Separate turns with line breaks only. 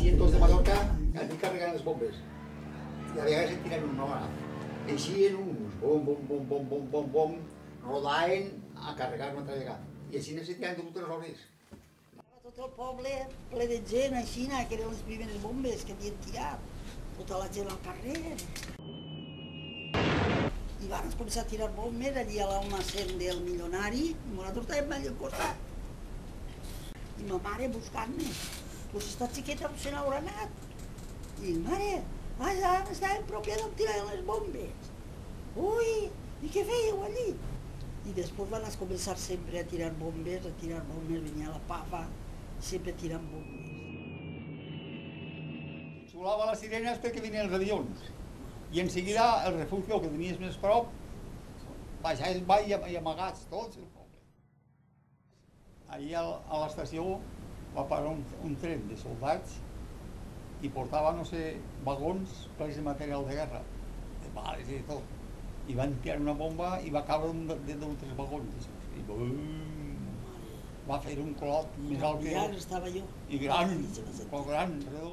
eixien tots de Mallorca, allí carregant les bombes. I a vegades en tiraven una hora. Eixien uns, bom, bom, bom, bom, bom, bom, bom, rodaven a carregar una altra vegada. I així necessitaven totes les hores.
Tot el poble ple de gent, així, que eren les primeres bombes que havien tirat. Tota la gent al carrer. I van començar a tirar bombes allí a l'almacén del milionari, i nosaltres estàvem allà al costat. I ma mare buscant-me. Pues esta xiqueta se n'haurà anat. I mare, allà estàvem propi d'on tiraven les bombes. Ui, i què fèieu allí? I després van començar sempre a tirar bombes, venia la pava, sempre tirant bombes.
Solava les sirenes perquè venien els avions. I en seguida el refugi que tenies més prop, baixaves ball i amagats tots el poble. Allí a l'estació va parar un tren de soldats i portava, no sé, vagons plens de material de guerra, de bales i de tot. I van tirar una bomba i va caure un d'un tres vagons. I va fer un clot més alt que...
Estava jo.
I gran, redó.